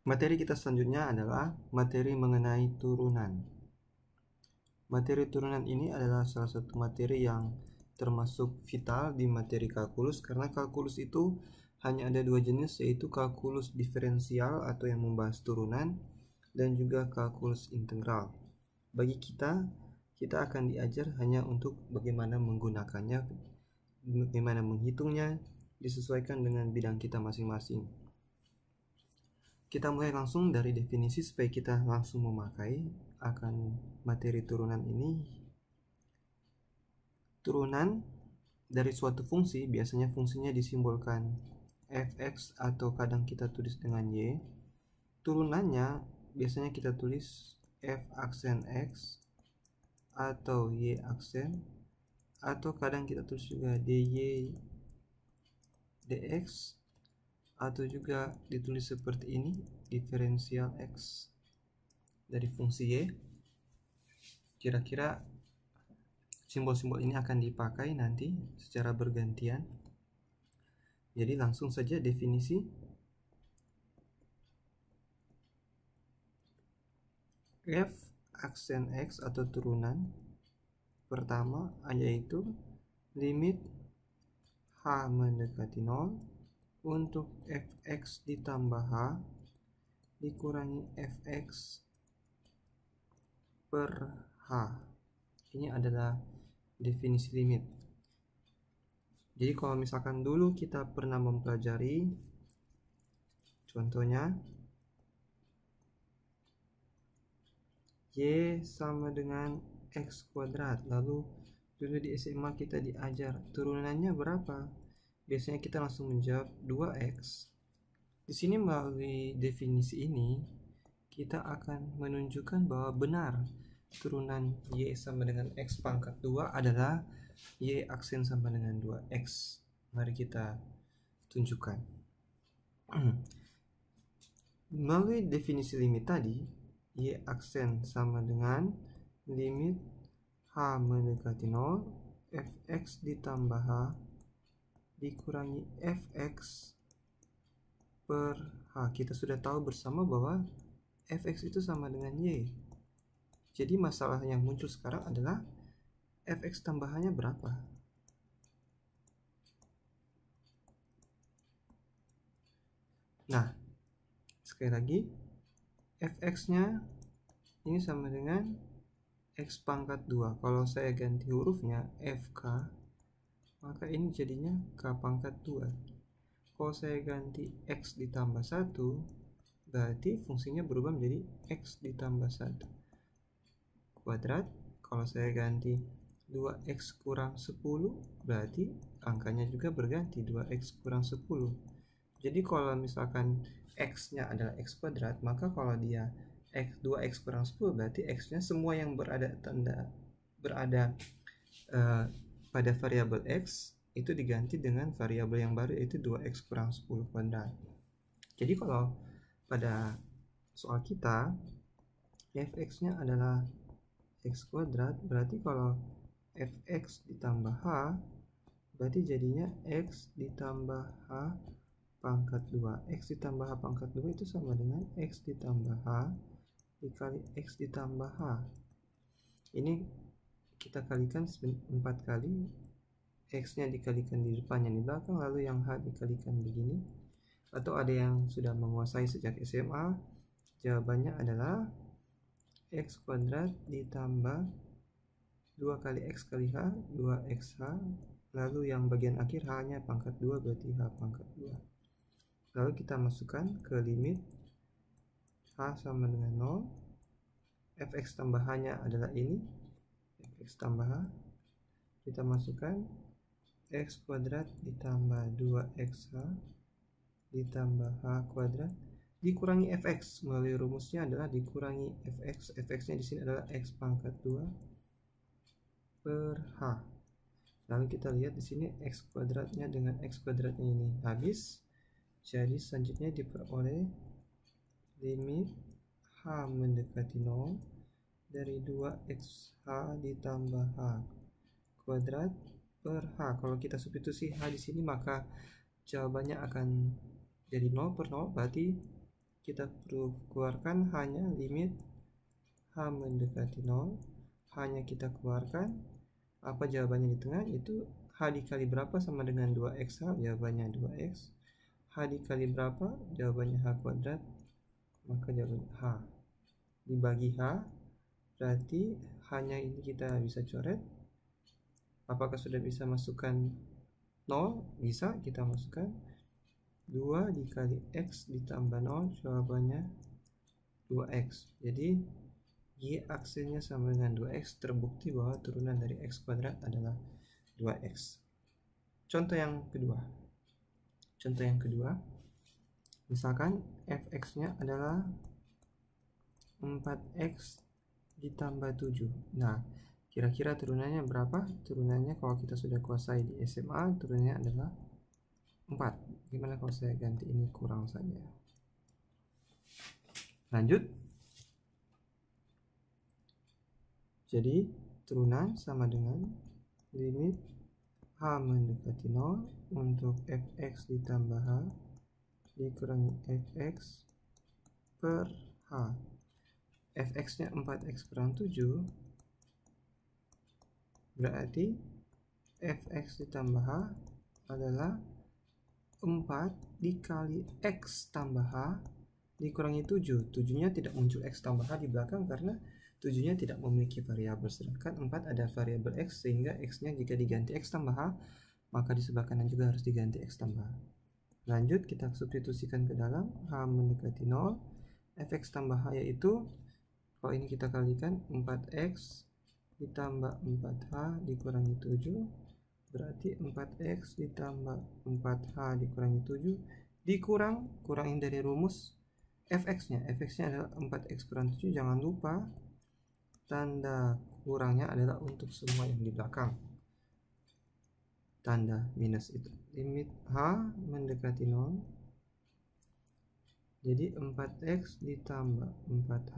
Materi kita selanjutnya adalah materi mengenai turunan. Materi turunan ini adalah salah satu materi yang termasuk vital di materi kalkulus, karena kalkulus itu hanya ada dua jenis, yaitu kalkulus diferensial atau yang membahas turunan dan juga kalkulus integral. Bagi kita akan diajar hanya untuk bagaimana menggunakannya, bagaimana menghitungnya, disesuaikan dengan bidang kita masing-masing. Kita mulai langsung dari definisi supaya kita langsung memakai akan materi turunan ini. Turunan dari suatu fungsi, biasanya fungsinya disimbolkan fx atau kadang kita tulis dengan y. Turunannya biasanya kita tulis f aksen x atau y aksen, atau kadang kita tulis juga dy dx, atau juga ditulis seperti ini, diferensial x dari fungsi y. Kira-kira simbol-simbol ini akan dipakai nanti secara bergantian. Jadi langsung saja definisi. F aksen x atau turunan pertama yaitu limit h mendekati 0 untuk fx ditambah h dikurangi fx per h. Ini adalah definisi limit. Jadi kalau misalkan dulu kita pernah mempelajari, contohnya y sama dengan x kuadrat, lalu dulu di SMA kita diajar turunannya berapa, biasanya kita langsung menjawab 2x. Di sini melalui definisi ini kita akan menunjukkan bahwa benar turunan y sama dengan x pangkat 2 adalah y aksen sama dengan 2x. Mari kita tunjukkan. Melalui definisi limit tadi, y aksen sama dengan limit h mendekati 0 fx ditambah h dikurangi fx per h. Kita sudah tahu bersama bahwa fx itu sama dengan y. Jadi masalah yang muncul sekarang adalah fx tambahannya berapa. Nah, sekali lagi, fx-nya ini sama dengan x pangkat 2. Kalau saya ganti hurufnya fk, maka ini jadinya k pangkat 2. Kalau saya ganti x ditambah 1, berarti fungsinya berubah menjadi x ditambah 1 kuadrat. Kalau saya ganti 2x kurang 10, berarti angkanya juga berganti 2x kurang 10. Jadi kalau misalkan x-nya adalah x kuadrat, maka kalau dia 2x kurang 10, berarti x-nya semua yang berada pada variabel x itu diganti dengan variabel yang baru, yaitu 2x kurang 10 kuadrat. Jadi kalau pada soal kita fx-nya adalah x kuadrat, berarti kalau fx ditambah h, berarti jadinya x ditambah h pangkat 2. X ditambah h pangkat 2 itu sama dengan x ditambah h dikali x ditambah h. Ini kita kalikan 4 kali, x-nya dikalikan di depannya di belakang, lalu yang h dikalikan begini. Atau ada yang sudah menguasai sejak SMA, jawabannya adalah x kuadrat ditambah 2 kali x kali h, 2xh, lalu yang bagian akhir h-nya pangkat 2, berarti h pangkat 2. Lalu kita masukkan ke limit h sama dengan 0, fx tambah h-nya adalah ini, fx tambah h, kita masukkan x kuadrat ditambah 2xh ditambah h kuadrat dikurangi fx. Melalui rumusnya adalah dikurangi fx. Fx-nya di sini adalah x pangkat 2 per h. Lalu kita lihat di sini x kuadratnya dengan x kuadratnya ini habis. Jadi selanjutnya diperoleh limit h mendekati 0 dari 2xh ditambah h kuadrat per h. Kalau kita substitusi h di sini, maka jawabannya akan jadi 0 per 0, berarti kita perlu keluarkan hanya limit H mendekati 0. Hanya kita keluarkan apa jawabannya di tengah, itu H dikali berapa sama dengan 2x, jawabannya 2x. H dikali berapa, jawabannya H kuadrat, maka jawabannya H. Dibagi H, berarti hanya ini kita bisa coret. Apakah sudah bisa masukkan 0? Bisa, kita masukkan 2 dikali x ditambah 0, jawabannya 2x. Jadi Y aksesnya sama dengan 2x, terbukti bahwa turunan dari x kuadrat adalah 2x. Contoh yang kedua, misalkan fx-nya adalah 4x ditambah 7. Nah, kira-kira turunannya berapa? Turunannya kalau kita sudah kuasai di SMA, turunannya adalah 4. Gimana kalau saya ganti ini kurang saja? Lanjut. Jadi turunan sama dengan limit H mendekati 0 untuk fx ditambah H dikurangi fx per H. Fx nya 4x kurang 7, berarti fx ditambah H adalah 4 dikali x tambah H dikurangi 7. 7-nya tidak muncul x tambah H di belakang karena 7-nya tidak memiliki variabel, sedangkan 4 ada variabel x, sehingga x-nya jika diganti x tambah H, maka di sebelah kanan juga harus diganti x tambah H. Lanjut, kita substitusikan ke dalam H mendekati 0, fx tambah H yaitu, kalau ini kita kalikan 4x ditambah 4h dikurangi 7, berarti 4x ditambah 4h dikurangi 7 kurangin dari rumus fx-nya adalah 4x kurang 7. Jangan lupa tanda kurangnya adalah untuk semua yang di belakang, tanda minus itu. Limit H mendekati 0, jadi 4x ditambah 4h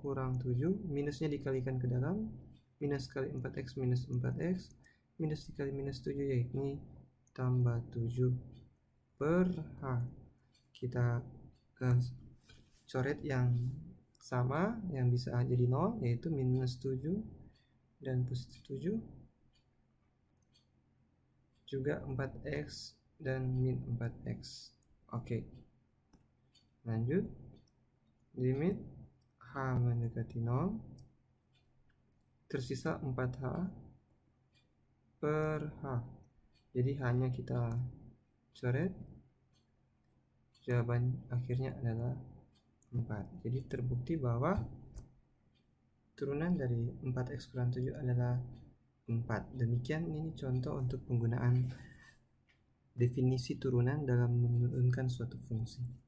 kurang 7, minusnya dikalikan ke dalam, minus kali 4x minus 4x, minus dikali minus 7 yaitu tambah 7 per h. Kita coret yang sama, yang bisa jadi 0, yaitu minus 7 dan positif 7, juga 4x dan min 4x. Oke. Lanjut, limit H mendekati 0, tersisa 4h per h. Jadi hanya kita coret, jawaban akhirnya adalah 4. Jadi terbukti bahwa turunan dari 4x kurang 7 adalah 4. Demikian ini contoh untuk penggunaan definisi turunan dalam menurunkan suatu fungsi.